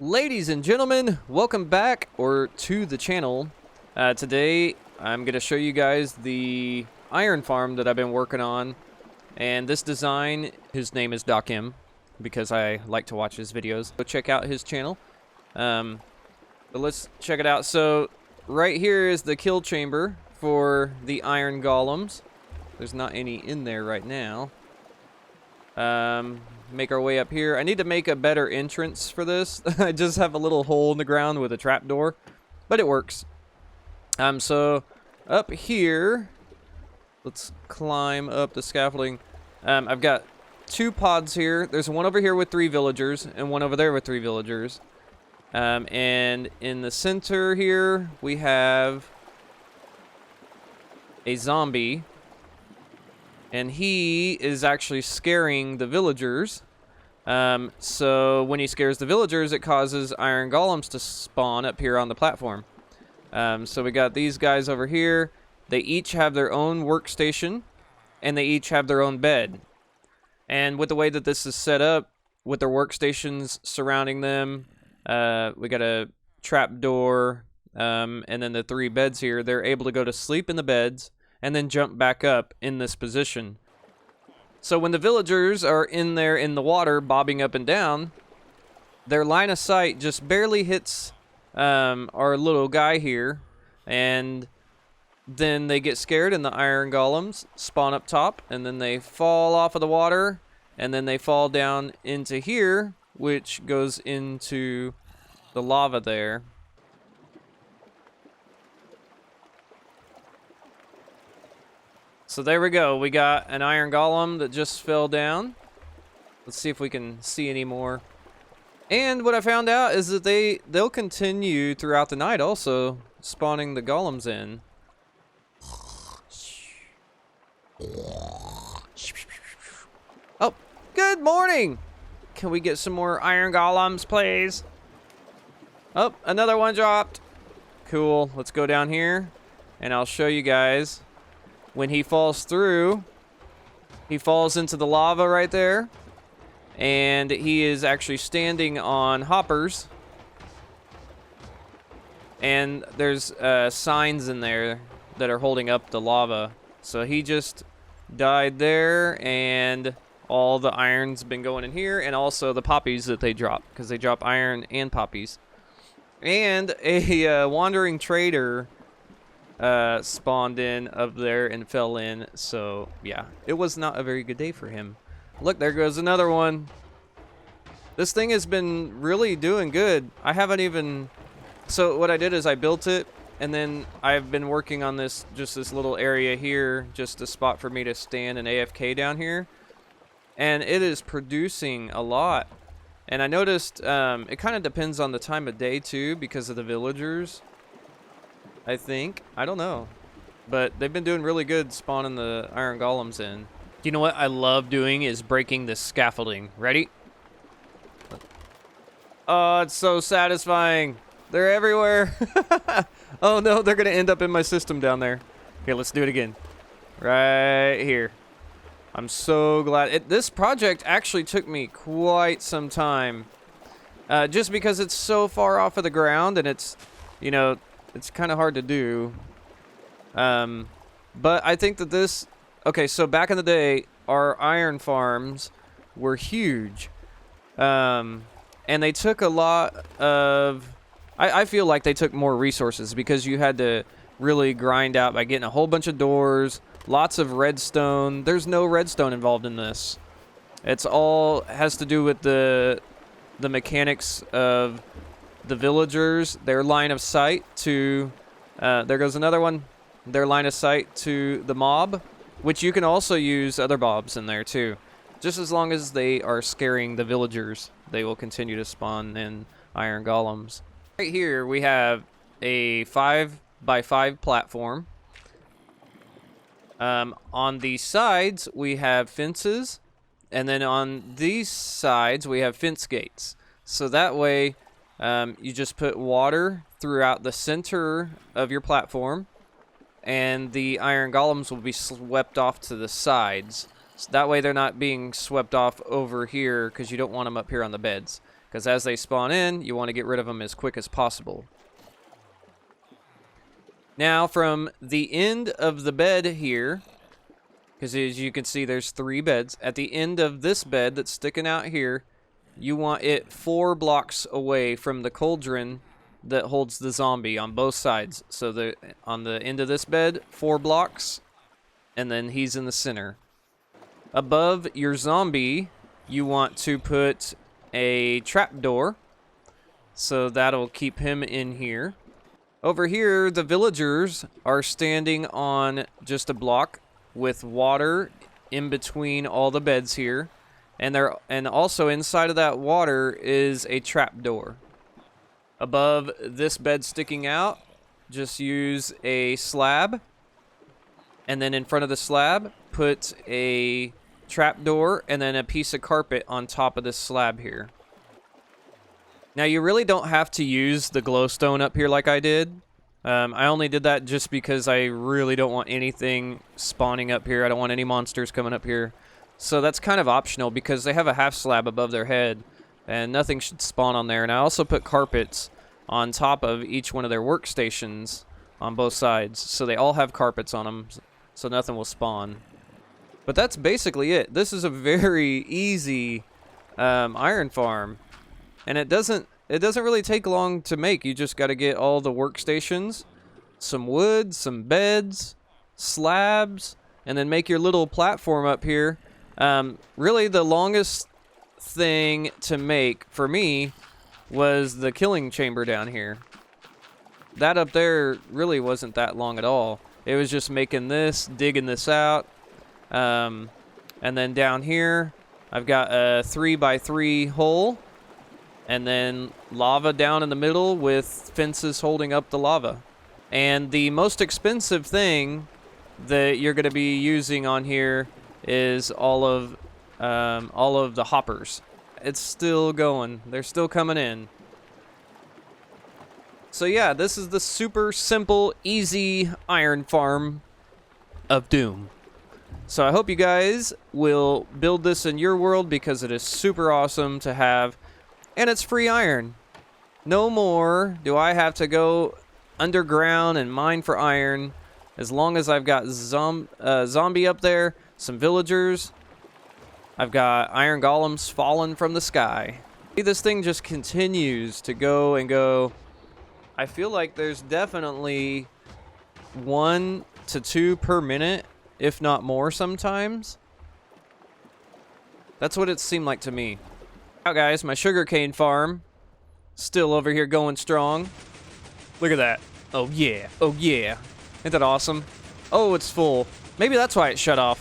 Ladies and gentlemen, welcome back or to the channel. Today I'm going to show you guys the iron farm that I've been working on. And this design, his name is Doc M, because I like to watch his videos. Go check out his channel. But let's check it out. So right here is the kill chamber for the iron golems. There's not any in there right now. Make our way up here. I need to make a better entrance for this. I just have a little hole in the ground with a trapdoor, but it works. So up here, let's climb up the scaffolding. I've got two pods here. There's one over here with 3 villagers and one over there with 3 villagers. And in the center here, we have a zombie. And he is actually scaring the villagers. So when he scares the villagers, it causes iron golems to spawn up here on the platform. So we got these guys over here. They each have their own workstation, and they each have their own bed. And with the way that this is set up, with their workstations surrounding them, we got a trap door, and then the 3 beds here. They're able to go to sleep in the beds and then jump back up in this position. So when the villagers are in there in the water, bobbing up and down, their line of sight just barely hits our little guy here, and then they get scared and the iron golems spawn up top, and then they fall off of the water, and then they fall down into here, which goes into the lava there. So there we go. We got an iron golem that just fell down. Let's see if we can see any more. And what I found out is that they'll continue throughout the night also spawning the golems in. Oh, good morning. Can we get some more iron golems, please? Oh, another one dropped. Cool. Let's go down here and I'll show you guys. When he falls through, he falls into the lava right there, and he is actually standing on hoppers, and there's signs in there that are holding up the lava. So he just died there, and all the iron's been going in here, and also the poppies that they drop, because they drop iron and poppies. And a wandering trader spawned in up there and fell in. So yeah, it was not a very good day for him. Look, there goes another one. This thing has been really doing good. I haven't even... So what I did is I built it, and then I've been working on this, just this little area here, just a spot for me to stand and AFK down here, and it is producing a lot. And I noticed it kind of depends on the time of day too, because of the villagers, I think. I don't know. But they've been doing really good spawning the iron golems in. You know what I love doing is breaking this scaffolding. Ready? Oh, it's so satisfying. They're everywhere. Oh no, they're going to end up in my system down there. Okay, let's do it again. Right here. I'm so glad. This project actually took me quite some time. Just because it's so far off of the ground, and it's, you know, it's kind of hard to do. But I think that this... Okay, so back in the day, our iron farms were huge. And they took a lot of... I feel like they took more resources, because you had to really grind out by getting a whole bunch of doors, lots of redstone. There's no redstone involved in this. It's all has to do with the mechanics of the villagers, their line of sight to, there goes another one, their line of sight to the mob, which you can also use other mobs in there too. Just as long as they are scaring the villagers, they will continue to spawn in iron golems. Right here we have a 5x5 platform. On the sides we have fences, and then on these sides we have fence gates. So that way you just put water throughout the center of your platform, and the iron golems will be swept off to the sides. So that way they're not being swept off over here, because you don't want them up here on the beds. because as they spawn in, you want to get rid of them as quick as possible. Now, from the end of the bed here, because as you can see, there's 3 beds. At the end of this bed that's sticking out here, you want it 4 blocks away from the cauldron that holds the zombie on both sides. So on the end of this bed, 4 blocks, and then he's in the center. Above your zombie, you want to put a trapdoor, so that'll keep him in here. Over here, the villagers are standing on just a block with water in between all the beds here, and also inside of that water is a trapdoor. Above this bed sticking out, just use a slab, and then in front of the slab, put a trapdoor and then a piece of carpet on top of this slab here. Now, you really don't have to use the glowstone up here like I did. I only did that just because I really don't want anything spawning up here. I don't want any monsters coming up here. So that's kind of optional because they have a half slab above their head and nothing should spawn on there. And I also put carpets on top of each one of their workstations on both sides. So they all have carpets on them, so nothing will spawn. But that's basically it. This is a very easy iron farm. And it doesn't really take long to make. You just got to get all the workstations, some wood, some beds, slabs, and then make your little platform up here. Really, the longest thing to make for me was the killing chamber down here. That up there really wasn't that long at all. It was just making this, digging this out, and then down here, I've got a 3x3 hole. And then lava down in the middle with fences holding up the lava. And the most expensive thing that you're going to be using on here is all of the hoppers. It's still going. They're still coming in. So yeah, this is the super simple, easy iron farm of Doom. So I hope you guys will build this in your world because it is super awesome to have. And it's free iron. No more do I have to go underground and mine for iron. As long as I've got zombie up there, some villagers, I've got iron golems falling from the sky. This thing just continues to go and go. I feel like there's definitely 1 to 2 per minute, if not more sometimes. That's what it seemed like to me. Now guys, my sugarcane farm still over here going strong. Look at that. Oh yeah, oh yeah. Ain't that awesome? Oh, it's full. Maybe that's why it shut off.